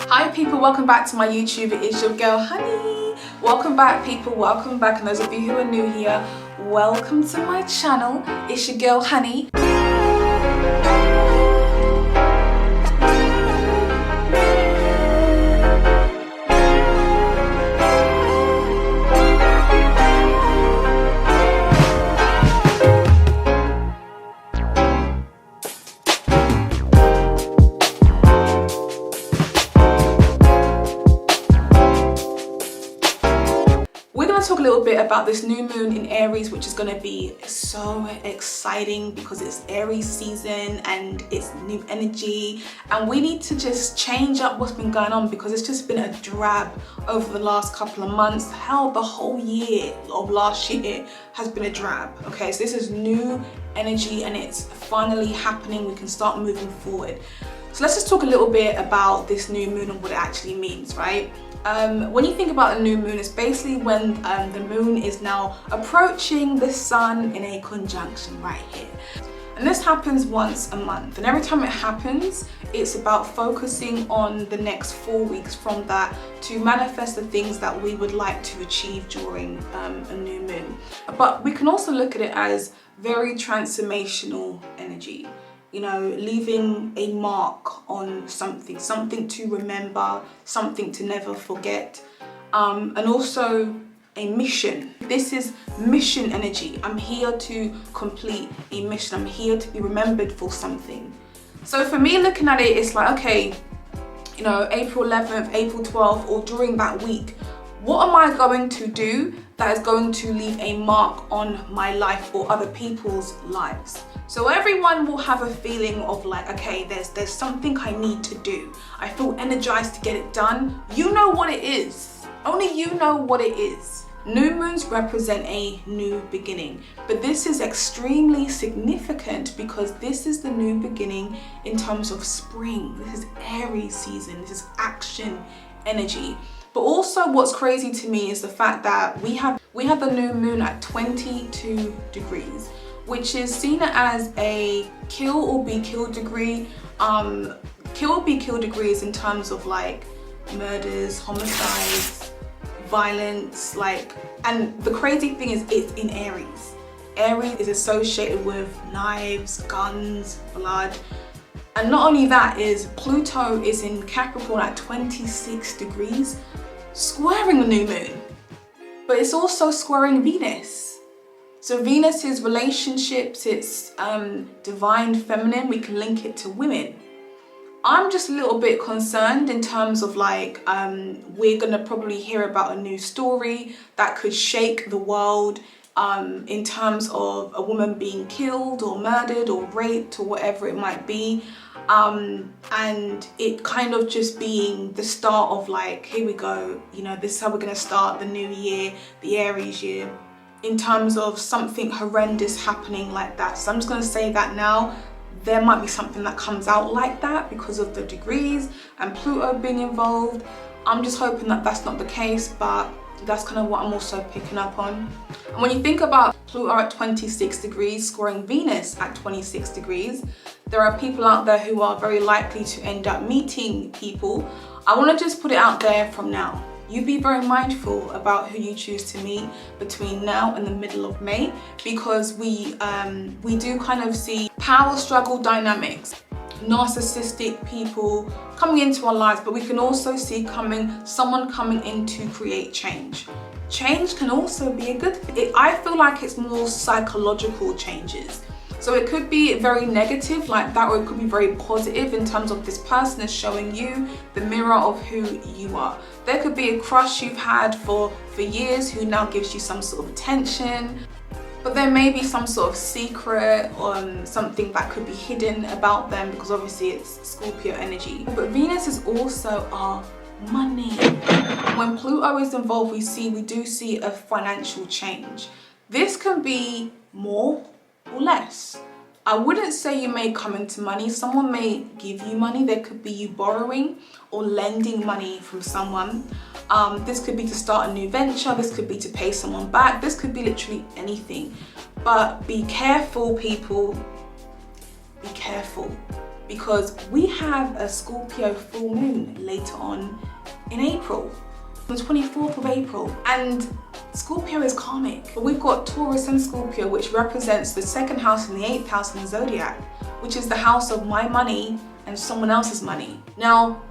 Hi people, welcome back to my YouTube. It is your girl Honey. Welcome back people, welcome back, and those of you who are new here, welcome to my channel. It's your girl Honey. Talk a little bit about this new moon in Aries, which is going to be so exciting because it's Aries season and it's new energy, and we need to just change up what's been going on because it's just been a drab over the last couple of months. Hell, the whole year of last year has been a drab. Okay, so this is new energy and it's finally happening. We can start moving forward. So let's just talk a little bit about this new moon and what it actually means, right? When you think about a new moon, it's basically when the moon is now approaching the sun in a conjunction right here. And this happens once a month, and every time it happens, it's about focusing on the next 4 weeks from that to manifest the things that we would like to achieve during a new moon. But we can also look at it as very transformational energy. You know, leaving a mark on something to remember, something to never forget, and also a mission. This is mission energy. I'm here to complete a mission. I'm here to be remembered for something. So for me, looking at it, it's like, okay, you know, April 11th, April 12th, or during that week, what am I going to do that is going to leave a mark on my life or other people's lives? So everyone will have a feeling of like, okay, there's something I need to do. I feel energized to get it done. You know what it is. Only you know what it is. New moons represent a new beginning, but this is extremely significant because this is the new beginning in terms of spring. This is Aries season. This is action energy. But also what's crazy to me is the fact that we have the new moon at 22 degrees, which is seen as a kill or be killed degree. Kill or be killed degrees in terms of like murders, homicides, violence, and the crazy thing is it's in Aries. Aries is associated with knives, guns, blood. And not only that, is Pluto is in Capricorn at 26 degrees, squaring the new moon. But it's also squaring Venus. So Venus is relationships, it's divine feminine, we can link it to women. I'm just a little bit concerned in terms of like, we're gonna probably hear about a new story that could shake the world in terms of a woman being killed or murdered or raped or whatever it might be. And it kind of just being the start of like, here we go, you know, this is how we're gonna start the new year, the Aries year, in terms of something horrendous happening like that. So I'm just gonna say that now. There might be something that comes out like that because of the degrees and Pluto being involved. I'm just hoping that that's not the case, but that's kind of what I'm also picking up on. And when you think about Pluto at 26 degrees squaring Venus at 26 degrees, there are people out there who are very likely to end up meeting people. I want to just put it out there from now. You be very mindful about who you choose to meet between now and the middle of May, because we do kind of see power struggle dynamics, narcissistic people coming into our lives, but we can also see someone coming in to create change. Change can also be a good thing. I feel like it's more psychological changes. So it could be very negative like that, or it could be very positive in terms of this person is showing you the mirror of who you are. There could be a crush you've had for years who now gives you some sort of attention, but there may be some sort of secret or something that could be hidden about them because obviously it's Scorpio energy. But Venus is also our money. When Pluto is involved, we do see a financial change. This can be more or less. I wouldn't say you may come into money. Someone may give you money. There could be you borrowing or lending money from someone. This could be to start a new venture. This could be to pay someone back. This could be literally anything. But be careful, people. Be careful. because we have a Scorpio full moon later on in April, the 24th of April, and Scorpio is karmic. But we've got Taurus and Scorpio, which represents the second house and the 8th house in the zodiac, which is the house of my money and someone else's money. Now,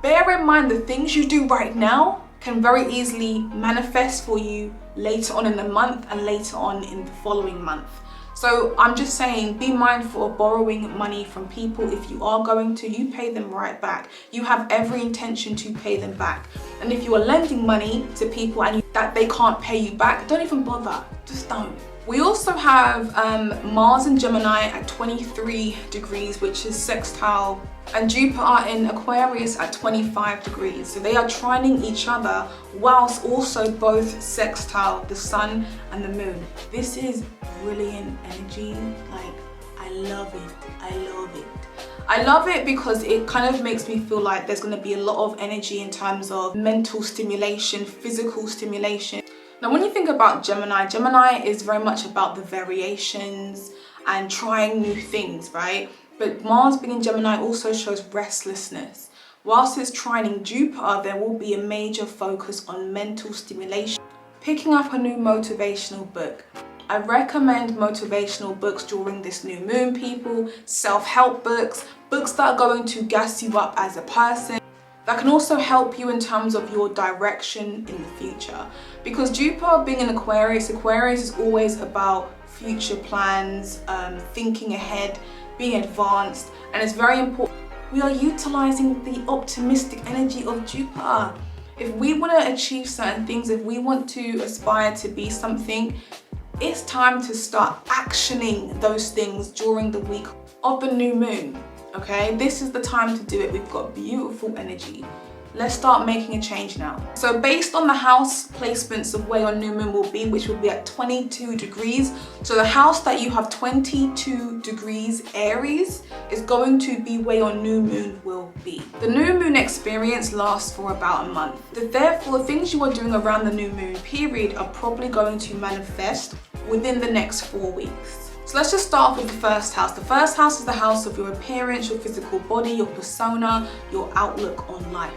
bear in mind the things you do right now can very easily manifest for you later on in the month and later on in the following month. So I'm just saying, be mindful of borrowing money from people. If you are going to, you pay them right back. You have every intention to pay them back. And if you are lending money to people and that they can't pay you back, don't even bother, just don't. We also have Mars in Gemini at 23 degrees, which is sextile, and Jupiter in Aquarius at 25 degrees. So they are trining each other whilst also both sextile the sun and the moon. This is brilliant energy. Like, I love it. I love it. I love it because it kind of makes me feel like there's going to be a lot of energy in terms of mental stimulation, physical stimulation. Now, when you think about Gemini, Gemini is very much about the variations and trying new things, right? But Mars being in Gemini also shows restlessness. Whilst it's trining Jupiter, there will be a major focus on mental stimulation. Picking up a new motivational book. I recommend motivational books during this new moon, people. Self-help books, books that are going to gas you up as a person. That can also help you in terms of your direction in the future. Because Jupiter being in Aquarius, Aquarius is always about future plans, thinking ahead, being advanced, and it's very important. We are utilizing the optimistic energy of Jupiter. If we want to achieve certain things, if we want to aspire to be something, it's time to start actioning those things during the week of the new moon. Okay, this is the time to do it. We've got beautiful energy. Let's start making a change now. So based on the house placements of where your new moon will be, which will be at 22 degrees. So the house that you have 22 degrees Aries is going to be where your new moon will be. The new moon experience lasts for about a month. Therefore, the things you are doing around the new moon period are probably going to manifest within the next 4 weeks. So let's just start off with the first house. The first house is the house of your appearance, your physical body, your persona, your outlook on life.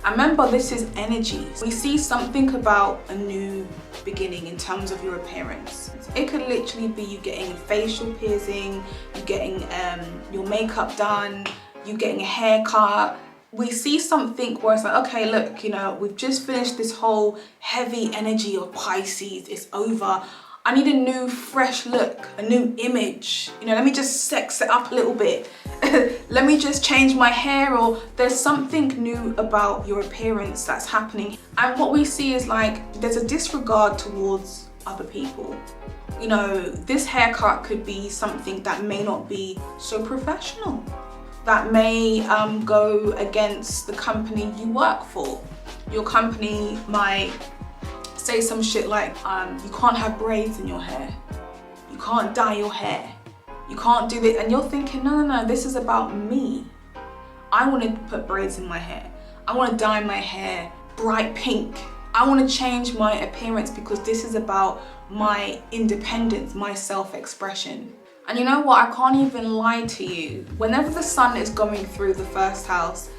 And remember, this is energy. We see something about a new beginning in terms of your appearance. It could literally be you getting a facial piercing, you getting your makeup done, you getting a haircut. We see something where it's like, okay, look, you know, we've just finished this whole heavy energy of Pisces. It's over. I need a new fresh look, a new image. You know, let me just sex it up a little bit. Let me just change my hair, or there's something new about your appearance that's happening. And what we see is like, there's a disregard towards other people. You know, this haircut could be something that may not be so professional, that may go against the company you work for. Your company might say some shit like, you can't have braids in your hair, you can't dye your hair, you can't do this, and you're thinking, no, this is about me. I want to put braids in my hair, I want to dye my hair bright pink, I want to change my appearance because this is about my independence, my self-expression. And you know what, I can't even lie to you, whenever the sun is going through the first house,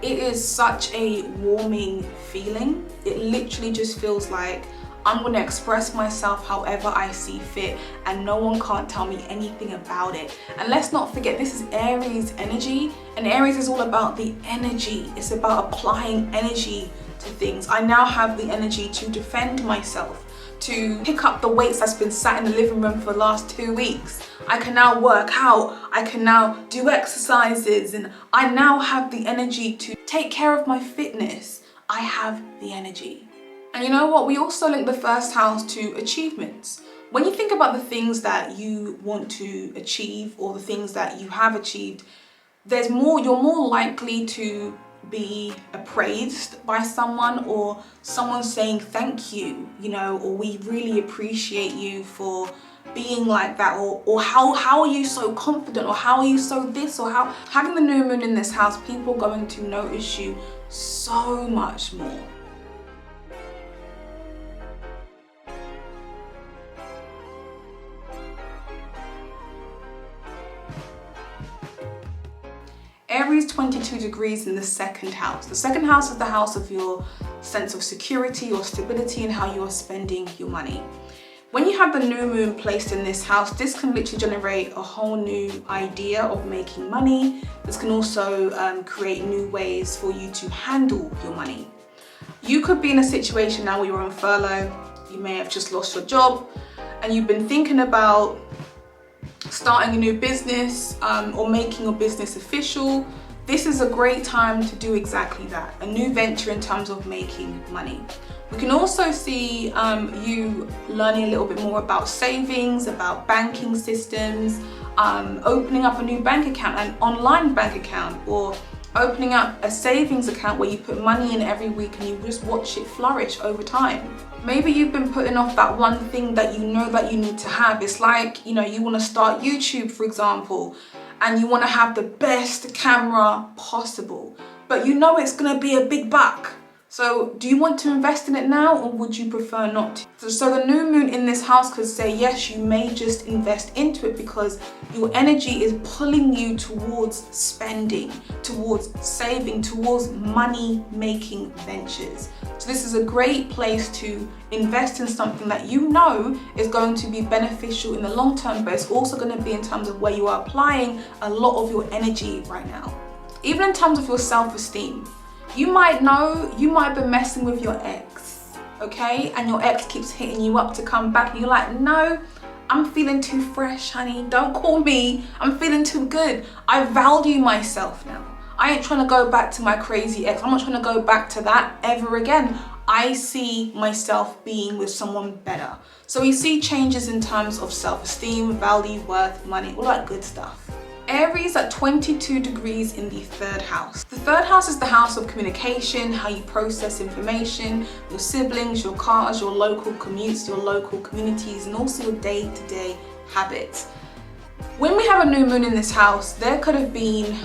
it is such a warming feeling. It literally just feels like I'm going to express myself however I see fit, and no one can't tell me anything about it. And let's not forget, this is Aries energy, and Aries is all about the energy. It's about applying energy to things. I now have the energy to defend myself, to pick up the weights that's been sat in the living room for the last 2 weeks. I can now work out, I can now do exercises, and I now have the energy to take care of my fitness. I have the energy. And you know what? We also link the first house to achievements. When you think about the things that you want to achieve or the things that you have achieved, you're more likely to be appraised by someone, or someone saying thank you, you know, or we really appreciate you for being like that, or how are you so confident, or how are you so this, or how. Having the new moon in this house, people are going to notice you so much more. degrees in the second house. The second house is the house of your sense of security or stability and how you are spending your money. When you have the new moon placed in this house, this can literally generate a whole new idea of making money. This can also create new ways for you to handle your money. You could be in a situation now where you're on furlough, you may have just lost your job, and you've been thinking about starting a new business or making your business official. This is a great time to do exactly that, a new venture in terms of making money. We can also see you learning a little bit more about savings, about banking systems, opening up a new bank account, an online bank account, or opening up a savings account where you put money in every week and you just watch it flourish over time. Maybe you've been putting off that one thing that you know that you need to have. It's like, you know, you want to start YouTube, for example, and you want to have the best camera possible, but you know it's going to be a big buck. So do you want to invest in it now, or would you prefer not to? So the new moon in this house could say, yes, you may just invest into it because your energy is pulling you towards spending, towards saving, towards money making ventures. So this is a great place to invest in something that you know is going to be beneficial in the long term, but it's also going to be in terms of where you are applying a lot of your energy right now. Even in terms of your self-esteem. You might know you might have been messing with your ex, okay? And your ex keeps hitting you up to come back and you're like, no, I'm feeling too fresh, honey. Don't call me. I'm feeling too good. I value myself now. I ain't trying to go back to my crazy ex. I'm not trying to go back to that ever again. I see myself being with someone better. So we see changes in terms of self-esteem, value, worth, money, all that good stuff. Aries at 22 degrees in the third house. The third house is the house of communication, how you process information, your siblings, your cars, your local commutes, your local communities, and also your day-to-day habits. When we have a new moon in this house, there could have been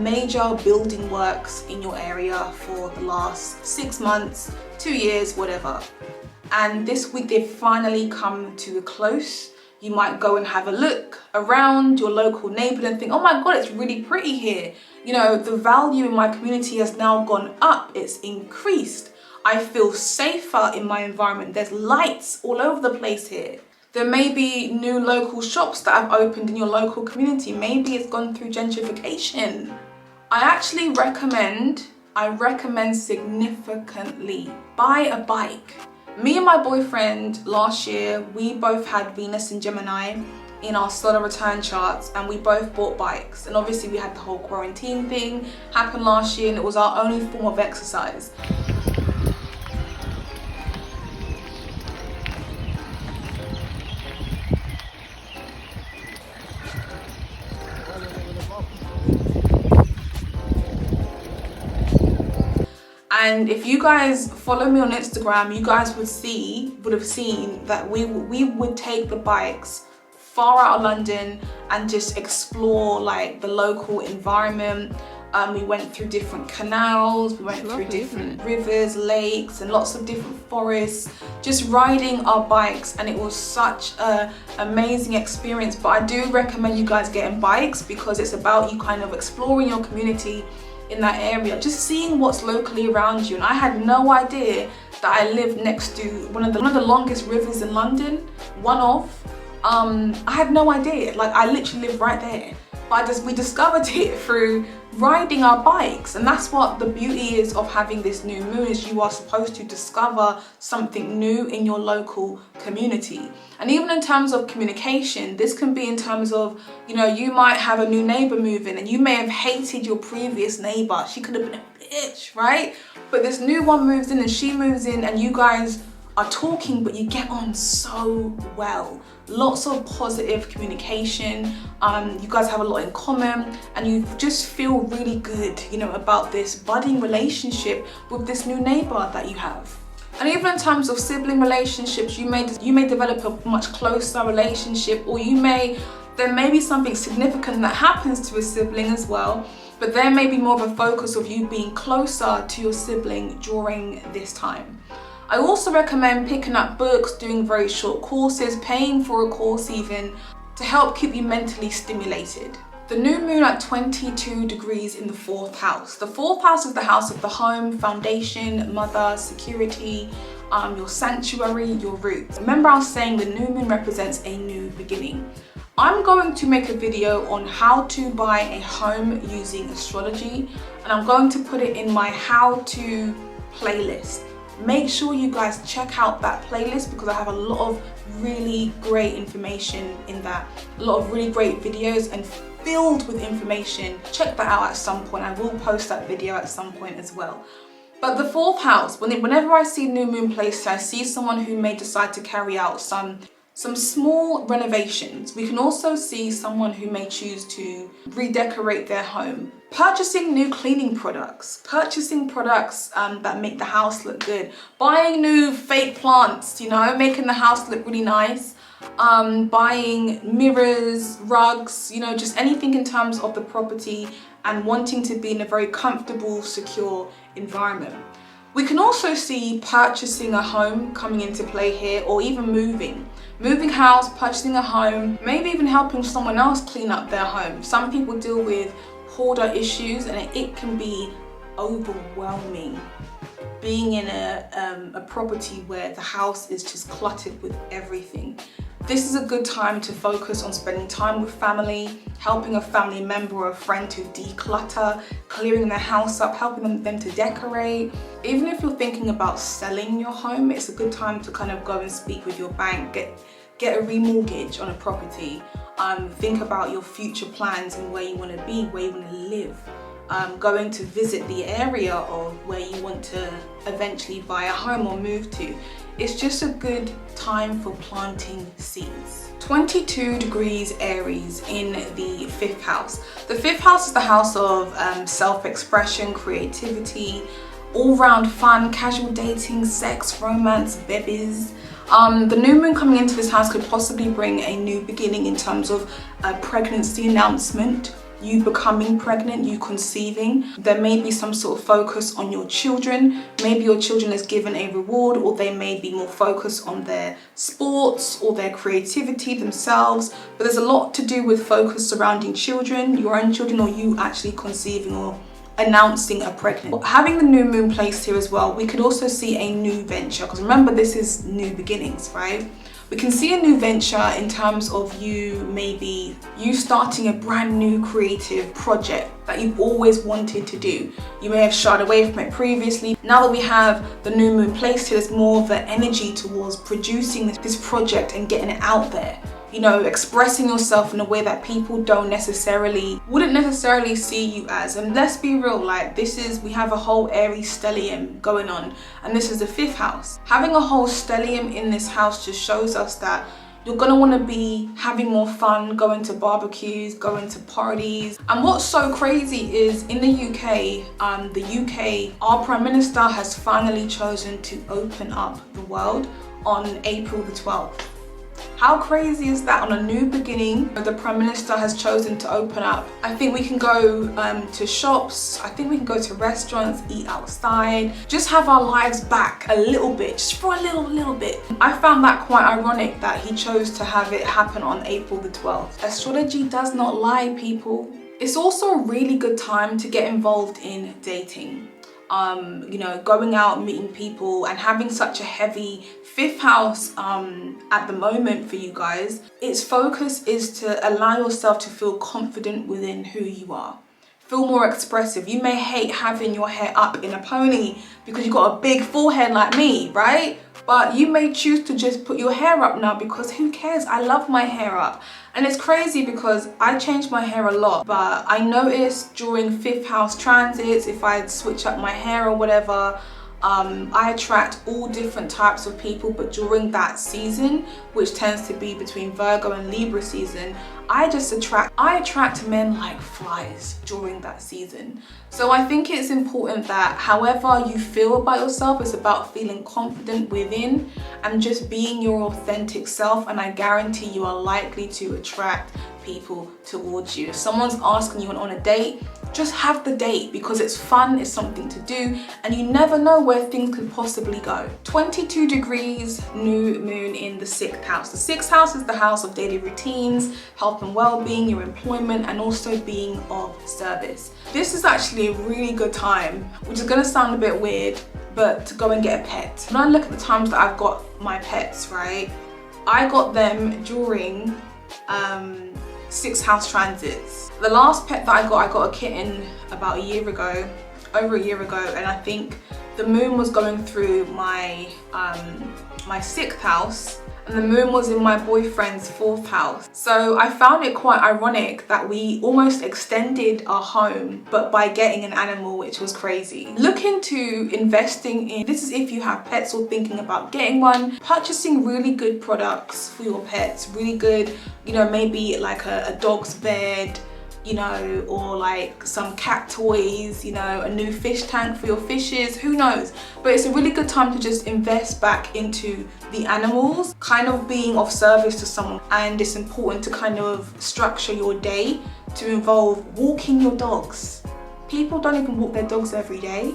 major building works in your area for the last 6 months, 2 years, whatever. And this week they've finally come to a close. You might go and have a look around your local neighborhood and think, oh my God, it's really pretty here. You know, the value in my community has now gone up, it's increased. I feel safer in my environment. There's lights all over the place here. There may be new local shops that have opened in your local community. Maybe it's gone through gentrification. I recommend significantly, buy a bike. Me and my boyfriend last year, we both had Venus and Gemini in our solar return charts, and we both bought bikes. And obviously we had the whole quarantine thing happen last year, and it was our only form of exercise. And if you guys follow me on Instagram, you guys would have seen that we would take the bikes far out of London and just explore like the local environment. We went through different canals, we went through different rivers, lakes, and lots of different forests, just riding our bikes, and it was such an amazing experience. But I do recommend you guys getting bikes because it's about you kind of exploring your community in that area, just seeing what's locally around you. And I had no idea that I lived next to one of the longest rivers in London, I had no idea, like I literally live right there. But we discovered it through riding our bikes, and that's what the beauty is of having this new moon, is you are supposed to discover something new in your local community. And even in terms of communication, this can be in terms of, you know, you might have a new neighbor move in and you may have hated your previous neighbor. She could have been a bitch, right? But this new one moves in and she moves in and you guys are talking, but you get on so well. Lots of positive communication. You guys have a lot in common, and you just feel really good, you know, about this budding relationship with this new neighbor that you have. And even in terms of sibling relationships, you may develop a much closer relationship, or there may be something significant that happens to a sibling as well, but there may be more of a focus of you being closer to your sibling during this time. I also recommend picking up books, doing very short courses, paying for a course even, to help keep you mentally stimulated. The new moon at 22 degrees in the 4th house. The 4th house is the house of the home, foundation, mother, security, your sanctuary, your roots. Remember I was saying the new moon represents a new beginning. I'm going to make a video on how to buy a home using astrology, and I'm going to put it in my how-to playlist. Make sure you guys check out that playlist because I have a lot of really great information in that. A lot of really great videos and filled with information. Check that out at some point. I will post that video at some point as well. But the 4th house, whenever I see new moon placed, I see someone who may decide to carry out some small renovations. We can also see someone who may choose to redecorate their home. Purchasing new cleaning products, purchasing products that make the house look good, buying new fake plants, you know, making the house look really nice, buying mirrors, rugs, you know, just anything in terms of the property and wanting to be in a very comfortable, secure environment. We can also see purchasing a home coming into play here, or even moving house, purchasing a home, maybe even helping someone else clean up their home. Some people deal with hoarder issues and it can be overwhelming being in a property where the house is just cluttered with everything. This is a good time to focus on spending time with family, helping a family member or a friend to declutter, clearing their house up, helping them to decorate. Even if you're thinking about selling your home, it's a good time to kind of go and speak with your bank, get a remortgage on a property, think about your future plans and where you want to be, where you want to live. Going to visit the area of where you want to eventually buy a home or move to. It's just a good time for planting seeds. 22 degrees Aries in the 5th house. The 5th house is the house of self-expression, creativity, all-round fun, casual dating, sex, romance, babies. The new moon coming into this house could possibly bring a new beginning in terms of a pregnancy announcement, you becoming pregnant, you conceiving. There may be some sort of focus on your children. Maybe your children is given a reward, or they may be more focused on their sports or their creativity themselves. But there's a lot to do with focus surrounding children, your own children, or you actually conceiving or announcing a pregnancy. Having the new moon placed here as well, we could also see a new venture, because remember this is new beginnings, right? We can see a new venture in terms of you starting a brand new creative project that you've always wanted to do. You may have shied away from it previously. Now that we have the new moon placed here, there's more of an energy towards producing this project and getting it out there. You know, expressing yourself in a way that people wouldn't necessarily see you as. And let's be real, like we have a whole Aries stellium going on, and this is the 5th house. Having a whole stellium in this house just shows us that you're gonna wanna be having more fun, going to barbecues, going to parties. And what's so crazy is in the UK, our Prime Minister has finally chosen to open up the world on April the 12th. How crazy is that? On a new beginning, the Prime Minister has chosen to open up. I think we can go to shops, I think we can go to restaurants, eat outside, just have our lives back a little bit, just for a little bit. I found that quite ironic that he chose to have it happen on April the 12th. Astrology does not lie, people. It's also a really good time to get involved in dating. You know, going out, meeting people, and having such a heavy 5th house at the moment for you guys. Its focus is to allow yourself to feel confident within who you are. Feel more expressive. You may hate having your hair up in a pony because you've got a big forehead like me, right? But you may choose to just put your hair up now because who cares? I love my hair up. And it's crazy because I change my hair a lot, but I noticed during 5th house transits, if I switch up my hair or whatever, I attract all different types of people. But during that season, which tends to be between Virgo and Libra season, I attract men like flies during that season. So I think it's important that however you feel about yourself, it's about feeling confident within and just being your authentic self, and I guarantee you are likely to attract people towards you. If someone's asking you on a date, just have the date because it's fun, it's something to do, and you never know where things could possibly go. 22 degrees, new moon in the 6th house. The 6th house is the house of daily routines, health and well-being, your employment, and also being of service. This is actually a really good time, which is going to sound a bit weird, but to go and get a pet. When I look at the times that I've got my pets, right, I got them during 6th house transits. The last pet that I got a kitten about a year ago, over a year ago, and I think the moon was going through my my 6th house, and the moon was in my boyfriend's 4th house. So I found it quite ironic that we almost extended our home, but by getting an animal, which was crazy. Look into investing in, this is if you have pets or thinking about getting one, purchasing really good products for your pets, really good, you know, maybe like a dog's bed, you know, or like some cat toys, you know, a new fish tank for your fishes, who knows. But it's a really good time to just invest back into the animals, kind of being of service to someone. And it's important to kind of structure your day to involve walking your dogs. People don't even walk their dogs every day.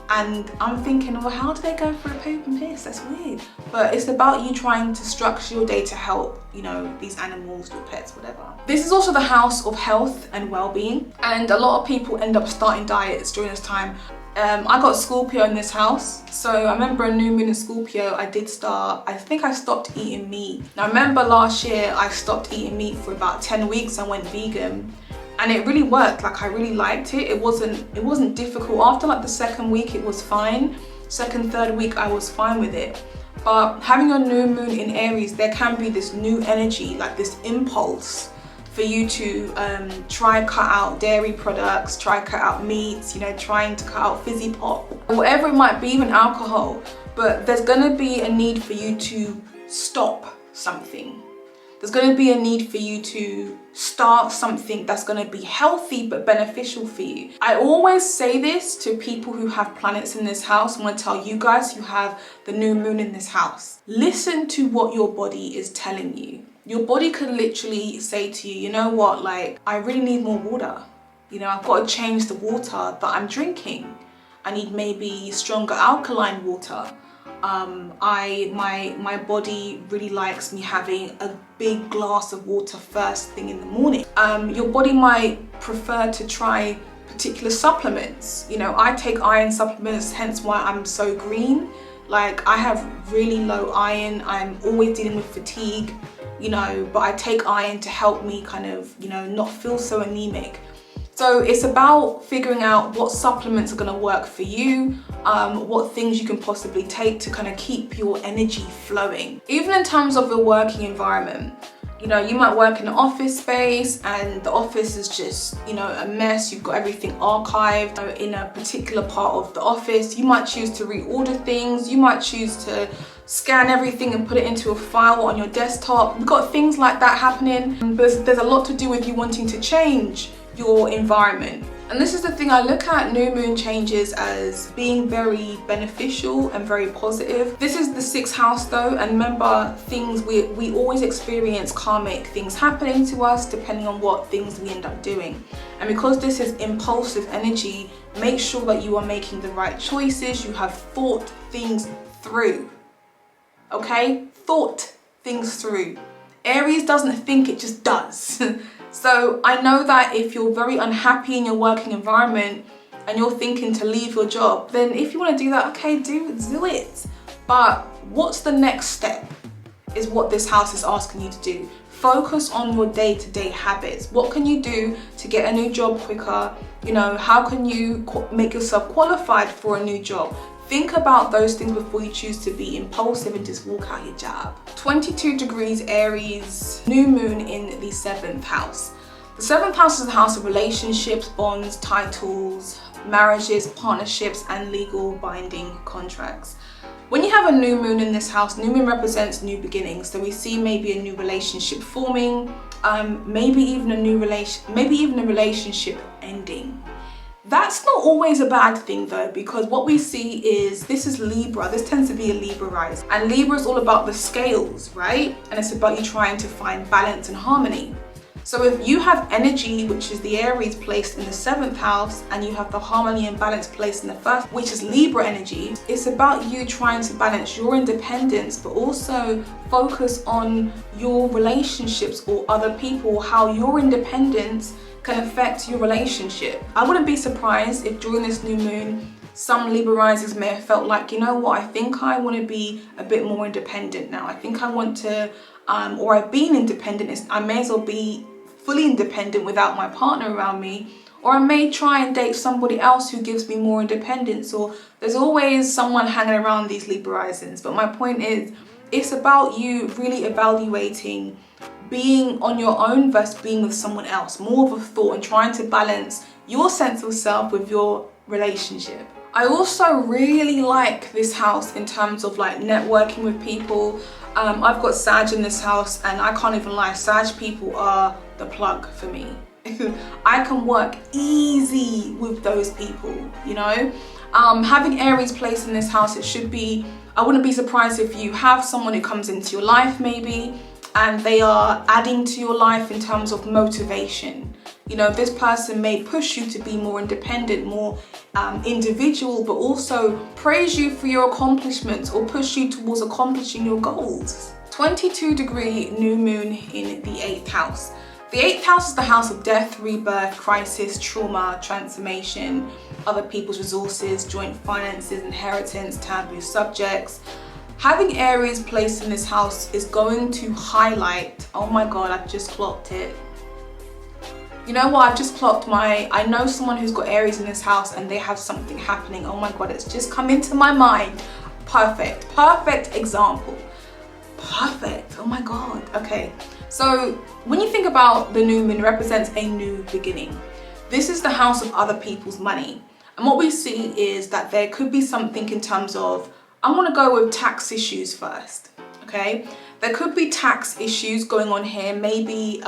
And I'm thinking, well, how do they go for a poop and piss? That's weird. But it's about you trying to structure your day to help, you know, these animals, your pets, whatever. This is also the house of health and well-being. And a lot of people end up starting diets during this time. I got Scorpio in this house. So I remember a new moon in Scorpio, I think I stopped eating meat. Now I remember last year I stopped eating meat for about 10 weeks. I went vegan. And it really worked. Like, I really liked it. It wasn't difficult. After like the 2nd week, it was fine. 2nd, 3rd week, I was fine with it. But having a new moon in Aries, there can be this new energy, like this impulse for you to try cut out dairy products, try cut out meats, you know, trying to cut out fizzy pop, whatever it might be, even alcohol. But there's gonna be a need for you to stop something. There's going to be a need for you to start something that's going to be healthy but beneficial for you. I always say this to people who have planets in this house. I'm going to tell you guys who have the new moon in this house. Listen to what your body is telling you. Your body could literally say to you, you know what, like, I really need more water. You know, I've got to change the water that I'm drinking. I need maybe stronger alkaline water. My body really likes me having a big glass of water first thing in the morning. Your body might prefer to try particular supplements. You know, I take iron supplements, hence why I'm so green. Like, I have really low iron. I'm always dealing with fatigue, you know, but I take iron to help me kind of, you know, not feel so anemic. So it's about figuring out what supplements are going to work for you, what things you can possibly take to kind of keep your energy flowing. Even in terms of the working environment, you know, you might work in an office space and the office is just, you know, a mess. You've got everything archived in a particular part of the office. You might choose to reorder things. You might choose to scan everything and put it into a file on your desktop. You've got things like that happening. But there's a lot to do with you wanting to change your environment. And this is the thing, I look at new moon changes as being very beneficial and very positive. This is the 6th house though, and remember, things we always experience karmic things happening to us depending on what things we end up doing. And because this is impulsive energy, make sure that you are making the right choices. You have thought things through. Okay? Thought things through. Aries doesn't think, it just does. So I know that if you're very unhappy in your working environment and you're thinking to leave your job, then if you want to do that, okay, do it. But what's the next step is what this house is asking you to do. Focus on your day-to-day habits. What can you do to get a new job quicker? You know, how can you make yourself qualified for a new job? Think about those things before you choose to be impulsive and just walk out your job. 22 degrees Aries, new moon in the 7th house. The 7th house is the house of relationships, bonds, titles, marriages, partnerships, and legal binding contracts. When you have a new moon in this house, new moon represents new beginnings. So we see maybe a new relationship forming, maybe even a relationship ending. That's not always a bad thing though, because what we see is, this is Libra, this tends to be a Libra rising. And Libra is all about the scales, right? And it's about you trying to find balance and harmony. So if you have energy, which is the Aries placed in the 7th house, and you have the harmony and balance placed in the 1st, which is Libra energy, it's about you trying to balance your independence, but also focus on your relationships or other people, how your independence can affect your relationship. I wouldn't be surprised if during this new moon, some Libra risings may have felt like, you know what, I think I want to be a bit more independent now. I think I want to, or I've been independent, I may as well be fully independent without my partner around me, or I may try and date somebody else who gives me more independence, or there's always someone hanging around these Libra risings. But my point is, it's about you really evaluating being on your own versus being with someone else, more of a thought, and trying to balance your sense of self with your relationship. I also really like this house in terms of like networking with people. I've got Sag in this house, and I can't even lie, Sag people are the plug for me. I can work easy with those people, you know. Having Aries placed in this house, it should be, I wouldn't be surprised if you have someone who comes into your life maybe, and they are adding to your life in terms of motivation. You know, this person may push you to be more independent, more individual, but also praise you for your accomplishments or push you towards accomplishing your goals. 22-degree new moon in the 8th house. The 8th house is the house of death, rebirth, crisis, trauma, transformation, other people's resources, joint finances, inheritance, taboo subjects. Having Aries placed in this house is going to highlight, oh my God, I've just clocked it. You know what, I've just clocked I know someone who's got Aries in this house and they have something happening. Oh my God, it's just come into my mind. Perfect example. Perfect, oh my God, okay. So when you think about the new moon, it represents a new beginning. This is the house of other people's money. And what we see is that there could be something in terms of, I want to go with tax issues first, okay? There could be tax issues going on here. Maybe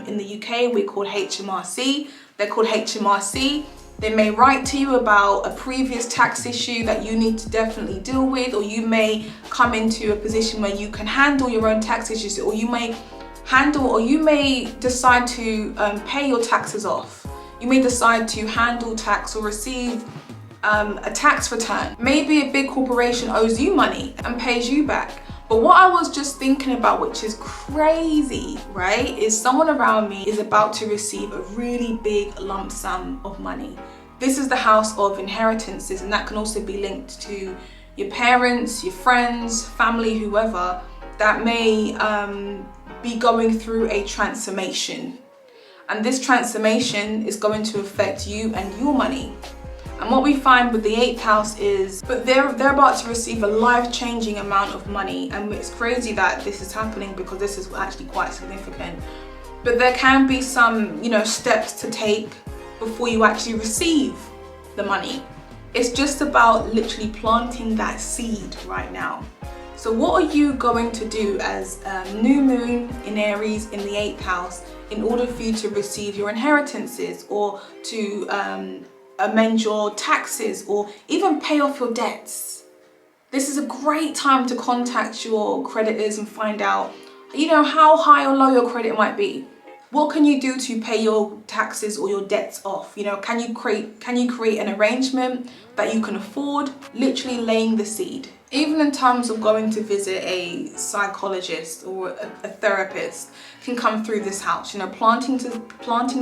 in the UK, we're called HMRC. They're called HMRC. They may write to you about a previous tax issue that you need to definitely deal with, or you may come into a position where you can handle your own tax issues, or you may decide to pay your taxes off. You may decide to handle tax or receive a tax return. Maybe a big corporation owes you money and pays you back. But what I was just thinking about, which is crazy, right, is someone around me is about to receive a really big lump sum of money. This is the house of inheritances, and that can also be linked to your parents, your friends, family, whoever, that may be going through a transformation. And this transformation is going to affect you and your money. And what we find with the 8th house is, but they're about to receive a life-changing amount of money. And it's crazy that this is happening because this is actually quite significant. But there can be some, you know, steps to take before you actually receive the money. It's just about literally planting that seed right now. So what are you going to do as new moon in Aries in the 8th house in order for you to receive your inheritances, or to amend your taxes, or even pay off your debts? This is a great time to contact your creditors and find out, you know, how high or low your credit might be. What can you do to pay your taxes or your debts off? You know, can you create an arrangement that you can afford? Literally laying the seed. Even in terms of going to visit a psychologist or a therapist can come through this house. You know, planting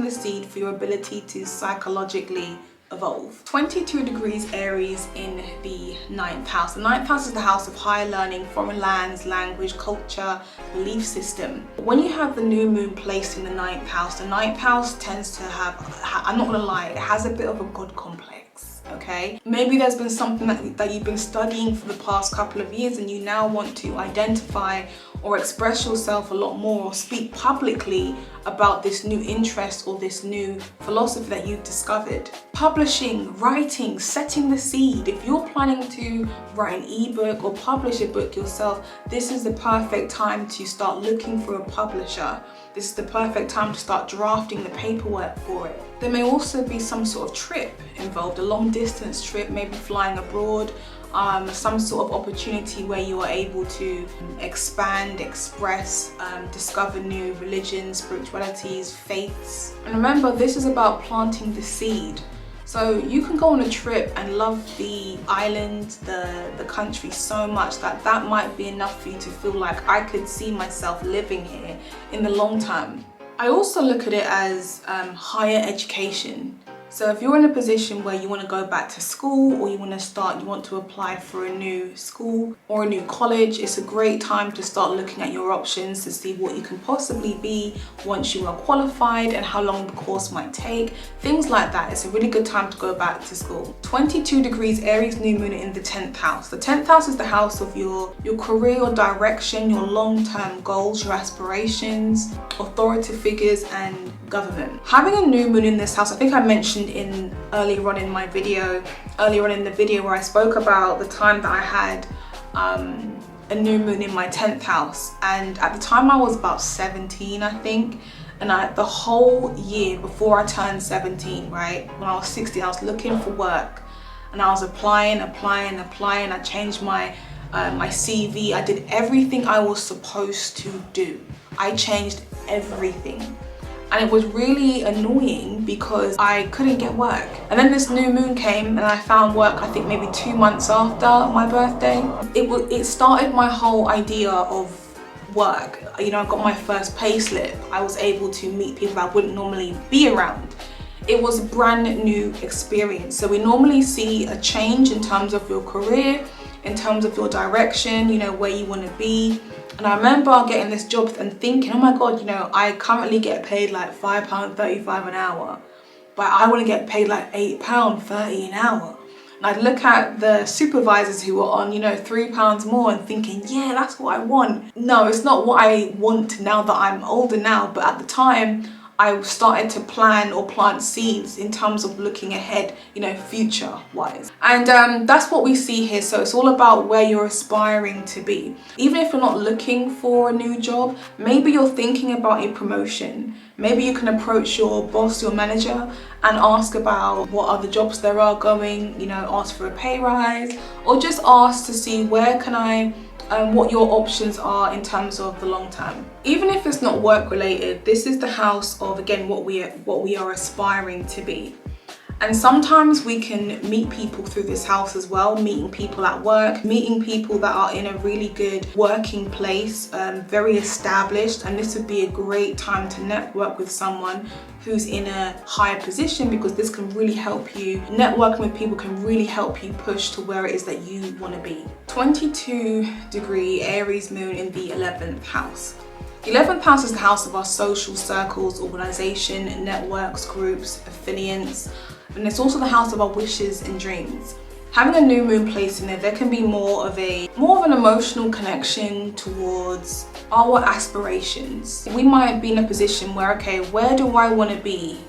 the seed for your ability to psychologically evolve. 22 degrees Aries in the 9th house. The 9th house is the house of higher learning, foreign lands, language, culture, belief system. When you have the new moon placed in the 9th house, the 9th house tends to have, I'm not gonna lie, it has a bit of a God complex, okay? Maybe there's been something that you've been studying for the past couple of years, and you now want to identify or express yourself a lot more, or speak publicly about this new interest or this new philosophy that you've discovered. Publishing, writing, setting the seed. If you're planning to write an ebook or publish a book yourself, this is the perfect time to start looking for a publisher. This is the perfect time to start drafting the paperwork for it. There may also be some sort of trip involved, a long distance trip, maybe flying abroad, some sort of opportunity where you are able to expand, express, discover new religions, spiritualities, faiths. And remember, this is about planting the seed. So you can go on a trip and love the island, the country so much that might be enough for you to feel like I could see myself living here in the long term. I also look at it as higher education. So if you're in a position where you want to go back to school, or you want to apply for a new school or a new college, it's a great time to start looking at your options to see what you can possibly be once you are qualified and how long the course might take. Things like that. It's a really good time to go back to school. 22 degrees Aries new moon in the 10th house. The 10th house is the house of your career, your direction, your long-term goals, your aspirations, authority figures, and government. Having a new moon in this house, I think I mentioned earlier on in the video where I spoke about the time that I had a new moon in my 10th house, and at the time I was about 17, I think, and the whole year before I turned 17, right, when I was 16, I was looking for work and I was applying. I changed my CV. I did everything I was supposed to do. I changed everything. And it was really annoying because I couldn't get work. And then this new moon came and I found work, I think maybe 2 months after my birthday. It started my whole idea of work. You know, I got my first pay slip. I was able to meet people that I wouldn't normally be around. It was a brand new experience. So we normally see a change in terms of your career, in terms of your direction, you know, where you want to be. And I remember getting this job and thinking, oh my God, you know, I currently get paid like £5.35 an hour, but I want to get paid like £8.30 an hour. And I'd look at the supervisors who were on, you know, £3 more and thinking, yeah, that's what I want. No, it's not what I want now that I'm older now, but at the time, I started to plan or plant seeds in terms of looking ahead, you know, future wise. And that's what we see here. So it's all about where you're aspiring to be. Even if you're not looking for a new job, maybe you're thinking about a promotion. Maybe you can approach your boss, your manager, and ask about what other jobs there are going, you know, ask for a pay rise, or just ask to see where can I what your options are in terms of the long term. Even if it's not work related, this is the house of, again, what we are aspiring to be. And sometimes we can meet people through this house as well, meeting people at work, meeting people that are in a really good working place, very established, and this would be a great time to network with someone who's in a higher position, because this can really help you. Networking with people can really help you push to where it is that you want to be. 22 degree Aries moon in the 11th house. The 11th house is the house of our social circles, organization, networks, groups, affiliates, and it's also the house of our wishes and dreams. Having a new moon placed in there can be more of an emotional connection towards our aspirations. We might be in a position where, okay, where do I want to be,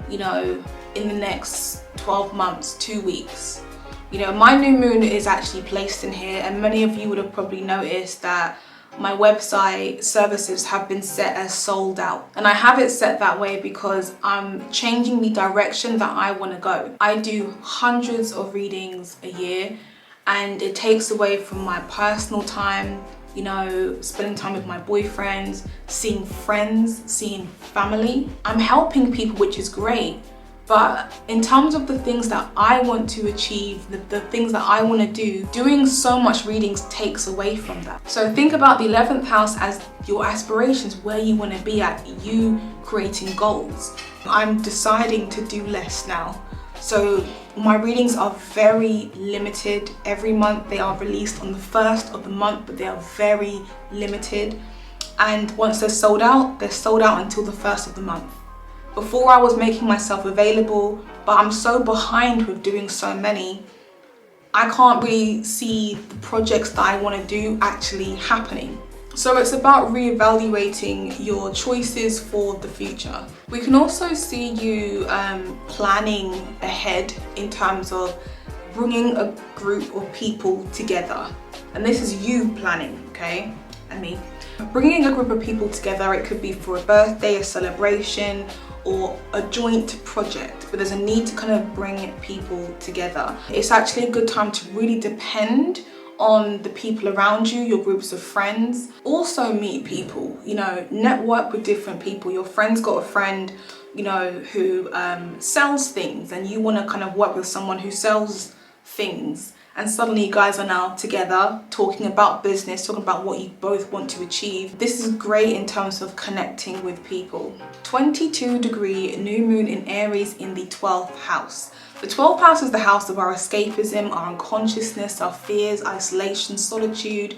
you know, in the next 12 months, 2 weeks? You know, my new moon is actually placed in here, and many of you would have probably noticed that my website services have been set as sold out. And I have it set that way because I'm changing the direction that I want to go. I do hundreds of readings a year, and it takes away from my personal time, you know, spending time with my boyfriend, seeing friends, seeing family. I'm helping people, which is great. But in terms of the things that I want to achieve, the things that I want to do, doing so much readings takes away from that. So think about the 11th house as your aspirations, where you want to be at, you creating goals. I'm deciding to do less now. So my readings are very limited. Every month they are released on the 1st of the month, but they are very limited. And once they're sold out until the 1st of the month. Before I was making myself available, but I'm so behind with doing so many, I can't really see the projects that I want to do actually happening. So it's about reevaluating your choices for the future. We can also see you planning ahead in terms of bringing a group of people together. And this is you planning, okay? And me. Bringing a group of people together, it could be for a birthday, a celebration, or a joint project, but there's a need to kind of bring people together. It's actually a good time to really depend on the people around you, your groups of friends. Also meet people, you know, network with different people. Your friend's got a friend, you know, who sells things, and you want to kind of work with someone who sells things, and suddenly you guys are now together talking about business, talking about what you both want to achieve. This is great in terms of connecting with people. 22-degree new moon in Aries in the 12th house. The 12th house is the house of our escapism, our unconsciousness, our fears, isolation, solitude,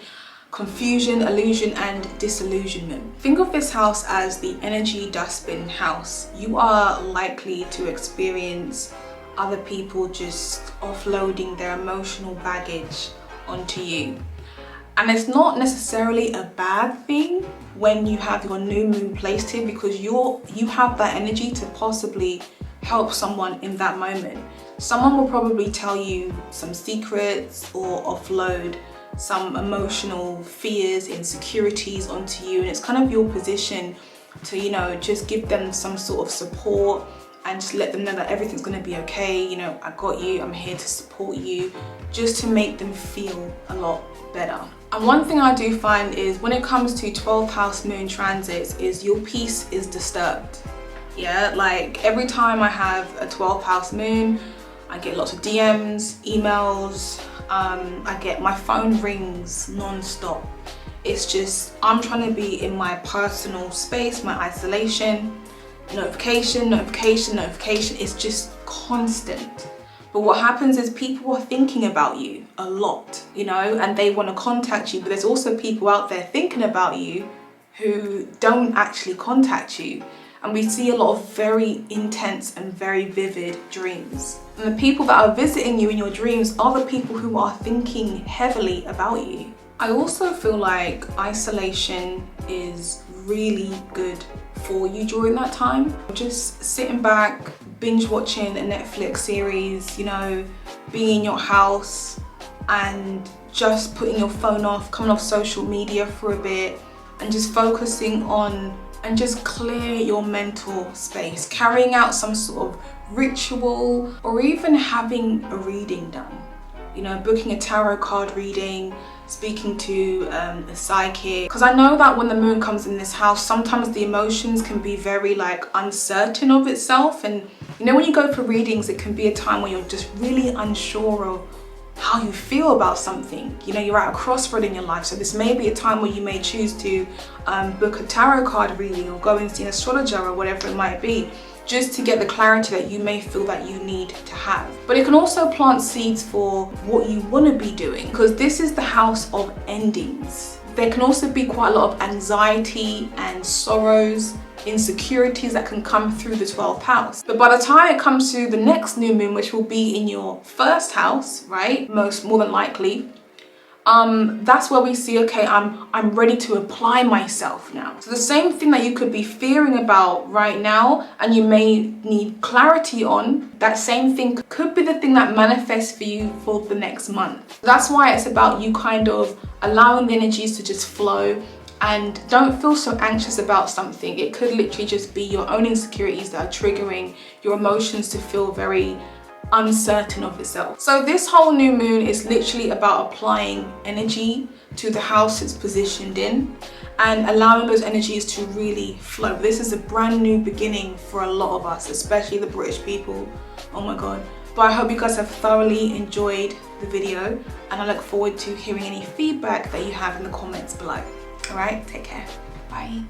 confusion, illusion, and disillusionment. Think of this house as the energy dustbin house. You are likely to experience other people just offloading their emotional baggage onto you. And it's not necessarily a bad thing when you have your new moon placed here, because you have that energy to possibly help someone in that moment. Someone will probably tell you some secrets or offload some emotional fears, insecurities onto you, and it's kind of your position to, you know, just give them some sort of support and just let them know that everything's going to be okay. You know, I got you, I'm here to support you, just to make them feel a lot better. And one thing I do find is when it comes to 12th house moon transits is your peace is disturbed. Yeah, like every time I have a 12th house moon, I get lots of DMs, emails, my phone rings non-stop. It's just, I'm trying to be in my personal space, my isolation. Notification. It's just constant. But what happens is people are thinking about you a lot, you know, and they want to contact you. But there's also people out there thinking about you who don't actually contact you. And we see a lot of very intense and very vivid dreams. And the people that are visiting you in your dreams are the people who are thinking heavily about you. I also feel like isolation is really good for you during that time. Just sitting back, binge watching a Netflix series, you know, being in your house and just putting your phone off, coming off social media for a bit and just focusing on and just clear your mental space, carrying out some sort of ritual, or even having a reading done. You know, booking a tarot card reading, speaking to a psychic. Because I know that when the moon comes in this house, sometimes the emotions can be very like uncertain of itself. And you know, when you go for readings, it can be a time where you're just really unsure of how you feel about something. You know, you're at a crossroad in your life. So this may be a time where you may choose to book a tarot card reading or go and see an astrologer or whatever it might be, just to get the clarity that you may feel that you need to have. But it can also plant seeds for what you want to be doing, because this is the house of endings. There can also be quite a lot of anxiety and sorrows, insecurities that can come through the 12th house. But by the time it comes to the next new moon, which will be in your first house, right? More than likely, that's where we see, okay, I'm ready to apply myself now. So the same thing that you could be fearing about right now and you may need clarity on, that same thing could be the thing that manifests for you for the next month. That's why it's about you kind of allowing the energies to just flow, and don't feel so anxious about something. It could literally just be your own insecurities that are triggering your emotions to feel very uncertain of itself. So this whole new moon is literally about applying energy to the house it's positioned in and allowing those energies to really flow. This is a brand new beginning for a lot of us, especially the British people. Oh my god. But I hope you guys have thoroughly enjoyed the video, and I look forward to hearing any feedback that you have in the comments below. All right, take care. Bye.